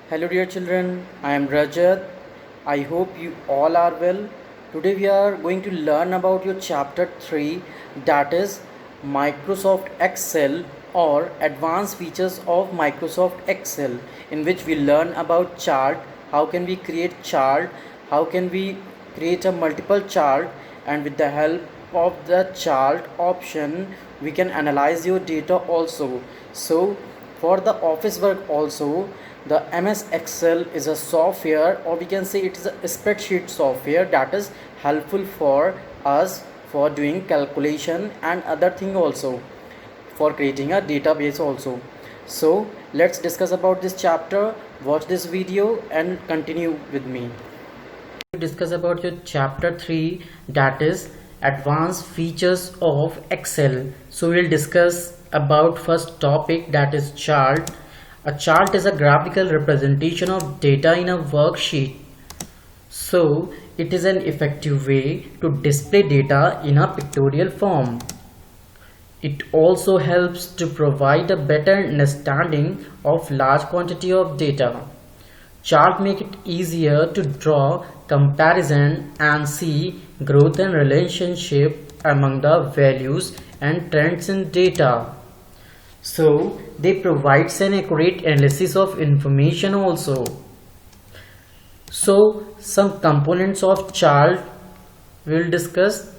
Hello dear children, I am Rajat. I hope you all are well. Today we are going to learn about your chapter 3, that is Microsoft Excel or advanced features of Microsoft Excel, in which we learn about chart, how can we create chart, how can we create a multiple chart, and with the help of the chart option we can analyze your data also. So for the office work also, the MS Excel is a software, or we can say it is a spreadsheet software that is helpful for us for doing calculation and other thing also, for creating a database also. So let's discuss about this chapter. Watch this video and continue with me. Discuss about your chapter 3, that is advanced features of Excel. So we'll discuss about first topic, that is chart. A chart is a graphical representation of data in a worksheet. So it is an effective way to display data in a pictorial form. It also helps to provide a better understanding of large quantity of data. Chart make it easier to draw comparison and see growth and relationship among the values and trends in data. So they provides an accurate analysis of information also. So some components of chart we'll discuss.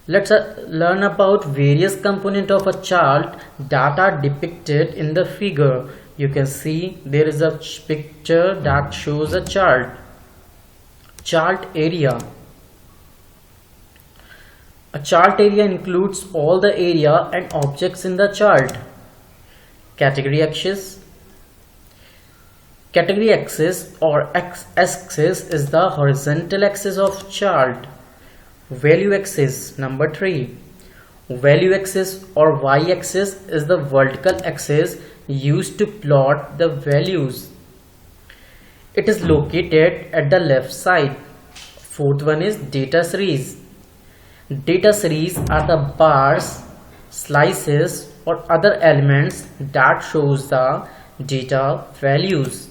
Let's learn about various components of a chart that are depicted in the figure. You can see there is a picture that shows a chart. Chart area. A chart area includes all the area and objects in the chart. Category axis. Category axis or x-axis is the horizontal axis of chart. Value axis, number 3. Value axis or y-axis is the vertical axis used to plot the values. It is located at the left side. Fourth one is data series. Data series are the bars, slices or other elements that shows the data values.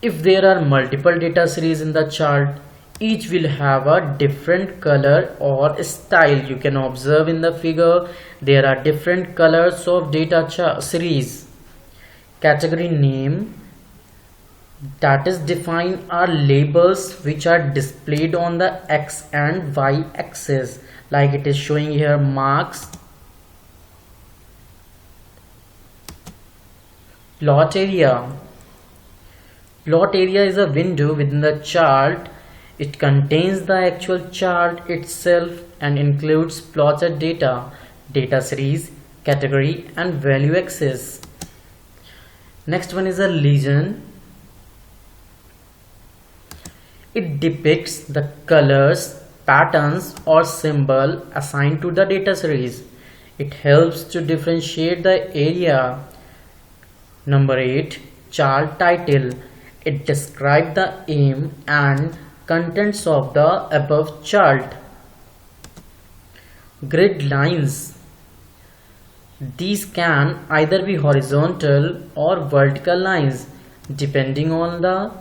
If there are multiple data series in the chart, each will have a different color or style. You can observe in the figure there are different colors of data series. Category name that is defined are labels which are displayed on the x and y axis, like it is showing here marks. Plot area. Plot area is a window within the chart. It contains the actual chart itself and includes plotted data, data series, category and value axis. Next one is a legend. It depicts the colors, patterns or symbol assigned to the data series. It helps to differentiate the area. Number 8. Chart title. It describes the aim and contents of the above chart. Grid lines. These can either be horizontal or vertical lines depending on the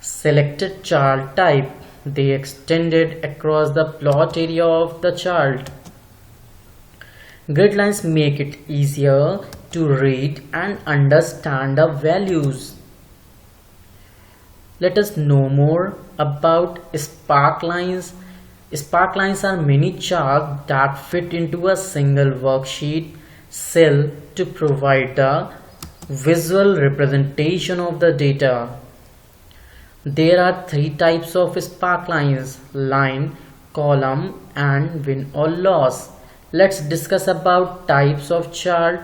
selected chart type. They extended across the plot area of the chart. Grid lines make it easier to read and understand the values. Let us know more about spark lines. Spark lines are many charts that fit into a single worksheet cell to provide the visual representation of the data. There are 3 types of spark lines: line, column and win or loss. Let's discuss about types of chart.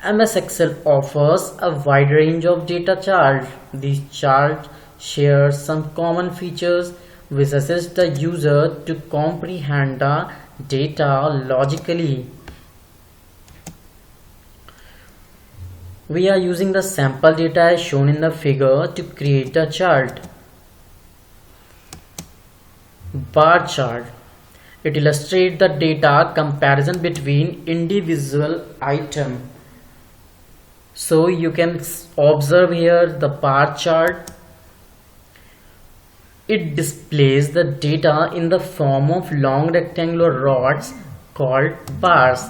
MS Excel offers a wide range of data charts. These charts share some common features which assist the user to comprehend the data logically. We are using the sample data as shown in the figure to create a chart. Bar chart. It illustrates the data comparison between individual items. So you can observe here the bar chart. It displays the data in the form of long rectangular rods called bars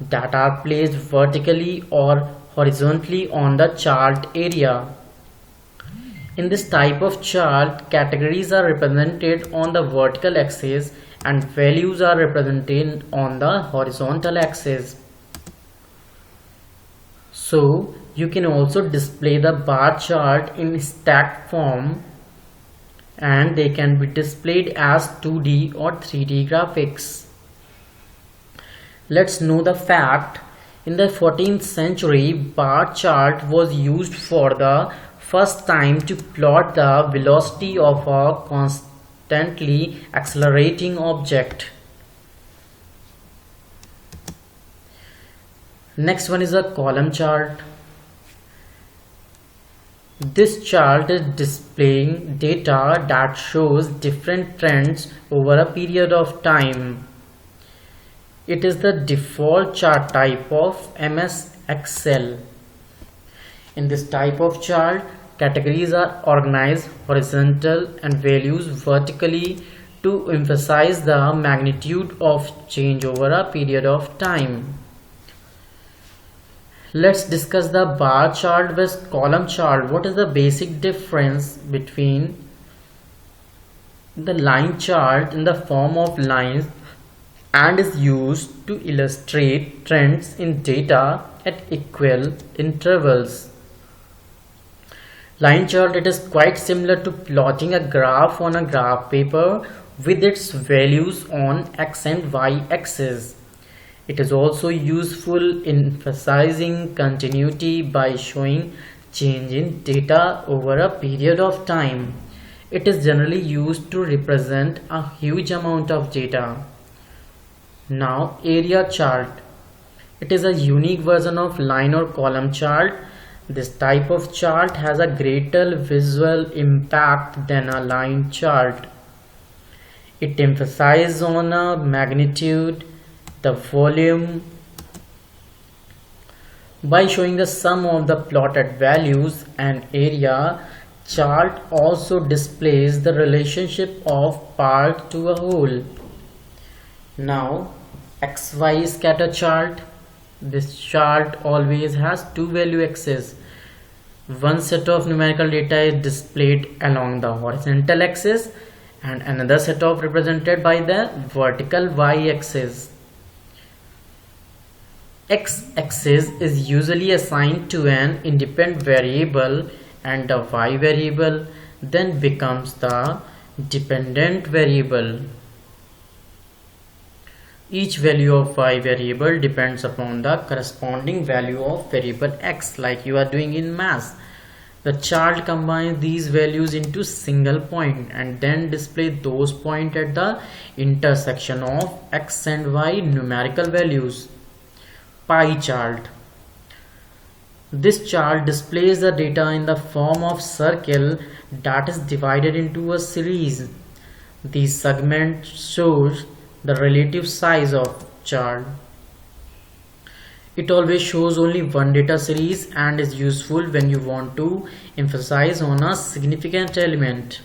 that are placed vertically or horizontally on the chart area. In this type of chart, categories are represented on the vertical axis and values are represented on the horizontal axis. So you can also display the bar chart in stacked form, and they can be displayed as 2D or 3D graphics. Let's know the fact. In the 14th century, bar chart was used for the first time to plot the velocity of a constantly accelerating object. Next one is a column chart. This chart is displaying data that shows different trends over a period of time. It is the default chart type of MS Excel. In this type of chart, categories are organized horizontal and values vertically to emphasize the magnitude of change over a period of time. Let's discuss the bar chart versus column chart. What is the basic difference between the line chart in the form of lines and is used to illustrate trends in data at equal intervals? Line chart, it is quite similar to plotting a graph on a graph paper with its values on x and y axis. It is also useful in emphasizing continuity by showing change in data over a period of time. It is generally used to represent a huge amount of data. Now, area chart. It is a unique version of line or column chart. This type of chart has a greater visual impact than a line chart. It emphasizes on a magnitude, the volume, by showing the sum of the plotted values, and area chart also displays the relationship of part to a whole. Now, XY scatter chart. This chart always has two value axes. One set of numerical data is displayed along the horizontal axis and another set of represented by the vertical Y axis. X-axis is usually assigned to an independent variable and the Y variable then becomes the dependent variable. Each value of Y variable depends upon the corresponding value of variable X, like you are doing in math. The chart combines these values into single point and then display those points at the intersection of X and Y numerical values. Pie chart. This chart displays the data in the form of circle that is divided into a series. These segments shows the relative size of chart. It always shows only one data series and is useful when you want to emphasize on a significant element.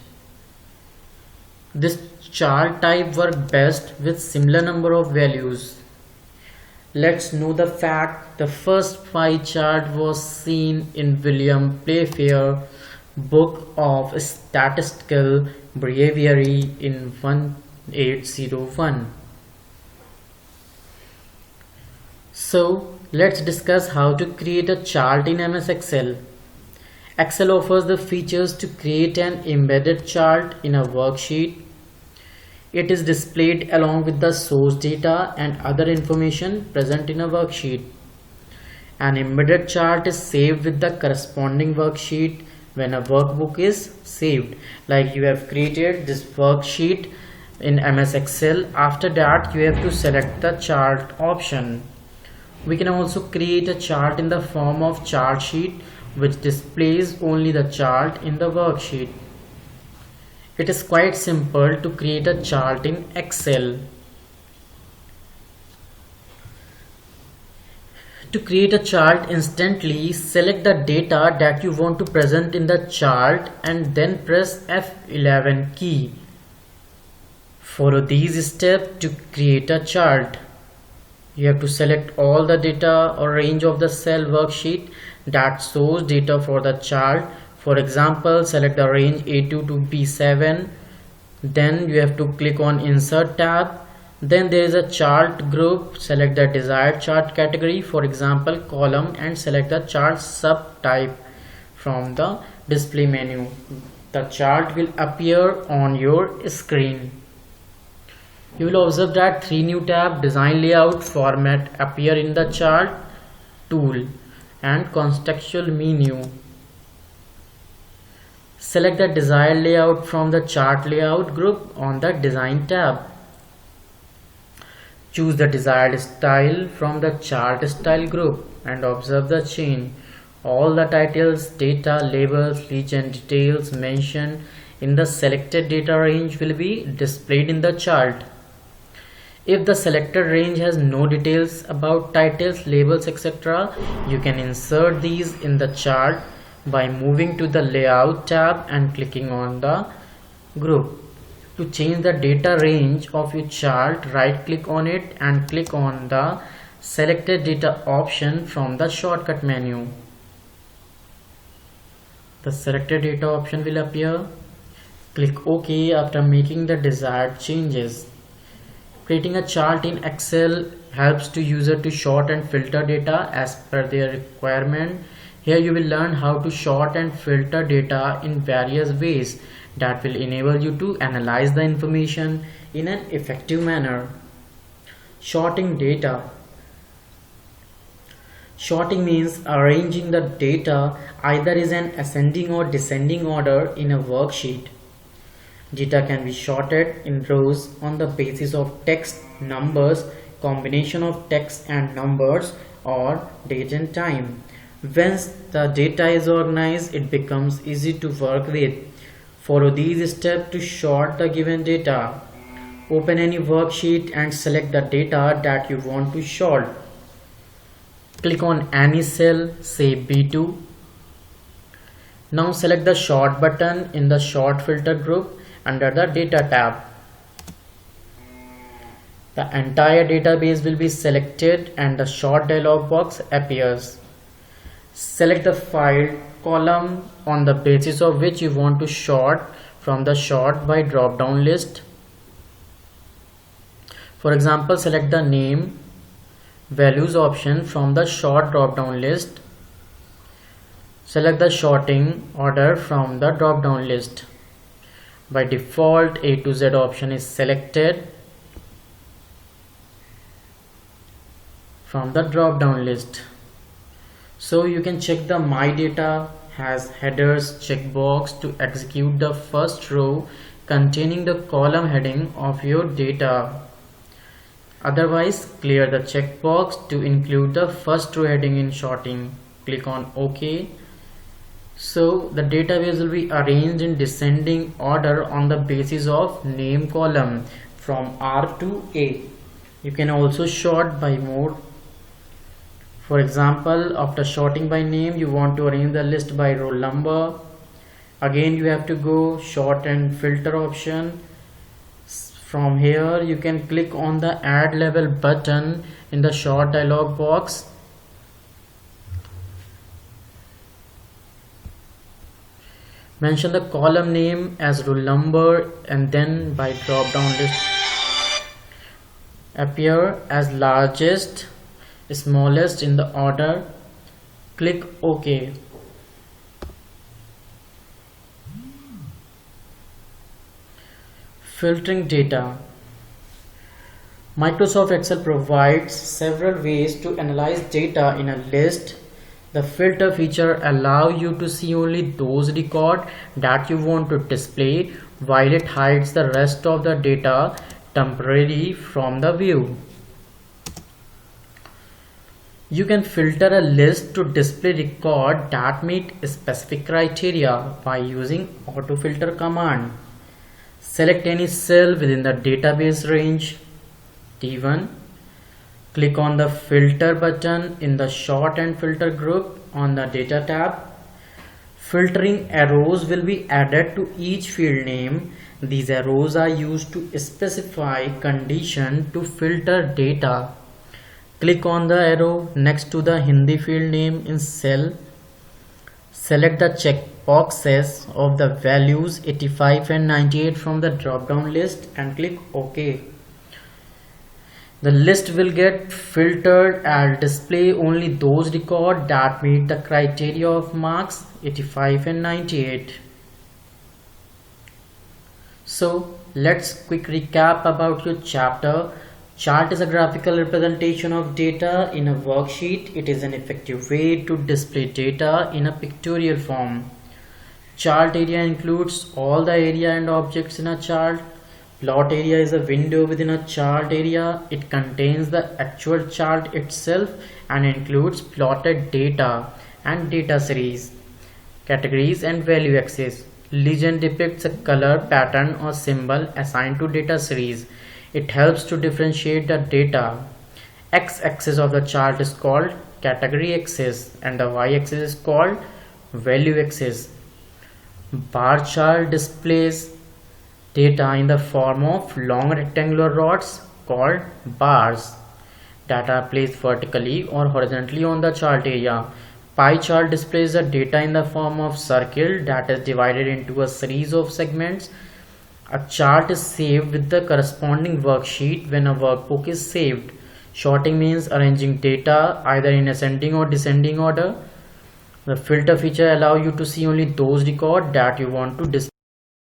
This chart type works best with similar number of values. Let's know the fact. The first pie chart was seen in William Playfair Book of Statistical Breviary in 1801. So let's discuss how to create a chart in MS Excel. Excel offers the features to create an embedded chart in a worksheet. It is displayed along with the source data and other information present in a worksheet. An embedded chart is saved with the corresponding worksheet when a workbook is saved. Like you have created this worksheet in MS Excel. After that, you have to select the chart option. We can also create a chart in the form of chart sheet, which displays only the chart in the worksheet. It is quite simple to create a chart in Excel. To create a chart instantly, select the data that you want to present in the chart and then press F11 key. Follow these steps to create a chart. You have to select all the data or range of the cell worksheet that shows data for the chart. For example, select the range A2 to B7. Then you have to click on Insert tab. Then there is a chart group. Select the desired chart category, for example column, and select the chart subtype from the display menu. The chart will appear on your screen. You will observe that 3 new tabs, Design Layout, Format, appear in the chart tool and contextual menu. Select the desired layout from the chart layout group on the Design tab. Choose the desired style from the chart style group and observe the change. All the titles, data, labels, region details mentioned in the selected data range will be displayed in the chart. If the selected range has no details about titles, labels, etc., you can insert these in the chart by moving to the Layout tab and clicking on the group. To change the data range of your chart, right click on it and click on the Selected Data option from the shortcut menu. The selected data option will appear. Click OK after making the desired changes. Creating a chart in Excel helps the user to sort and filter data as per their requirement. Here you will learn how to sort and filter data in various ways that will enable you to analyze the information in an effective manner. Sorting data. Sorting means arranging the data either in an ascending or descending order in a worksheet. Data can be sorted in rows on the basis of text, numbers, combination of text and numbers, or date and time. Once the data is organized, it becomes easy to work with. Follow these steps to sort the given data. Open any worksheet and select the data that you want to sort. Click on any cell, say B2. Now select the Sort button in the Sort Filter group under the Data tab. The entire database will be selected and the Sort dialog box appears. Select the file column on the basis of which you want to sort from the Sort by drop down list. For example, select the name values option from the Sort drop down list. Select the sorting order from the drop down list. By default, A to Z option is selected from the drop down list. So you can check the My Data has headers checkbox to execute the first row containing the column heading of your data. Otherwise, clear the checkbox to include the first row heading in sorting. Click on OK. So the database will be arranged in descending order on the basis of name column from R to A. You can also sort by mode. For example, after sorting by name, you want to arrange the list by roll number. Again, you have to go sort and filter option. From here, you can click on the Add Label button in the Sort dialog box. Mention the column name as roll number and then by drop down list appear as largest, smallest in the order. Click OK. Filtering data. Microsoft Excel provides several ways to analyze data in a list. The filter feature allows you to see only those records that you want to display, while it hides the rest of the data temporarily from the view. You can filter a list to display records that meet specific criteria by using AutoFilter command. Select any cell within the database range T1. Click on the filter button in the sort and filter group on the data tab. Filtering arrows will be added to each field name. These arrows are used to specify condition to filter data. Click on the arrow next to the Hindi field name in cell. Select the check boxes of the values 85 and 98 from the drop down list and click OK. The list will get filtered and display only those records that meet the criteria of marks 85 and 98. So let's quick recap about your chapter. Chart is a graphical representation of data in a worksheet. It is an effective way to display data in a pictorial form. Chart area includes all the area and objects in a chart. Plot area is a window within a chart area. It contains the actual chart itself and includes plotted data and data series, categories and value axis. Legend depicts a color, pattern or symbol assigned to data series. It helps to differentiate the data. X-axis of the chart is called category axis and the Y-axis is called value axis. Bar chart displays data in the form of long rectangular rods called bars that are placed vertically or horizontally on the chart area. Pie chart displays the data in the form of circle that is divided into a series of segments. A chart is saved with the corresponding worksheet when a workbook is saved. Sorting means arranging data either in ascending or descending order. The filter feature allows you to see only those records that you want to display.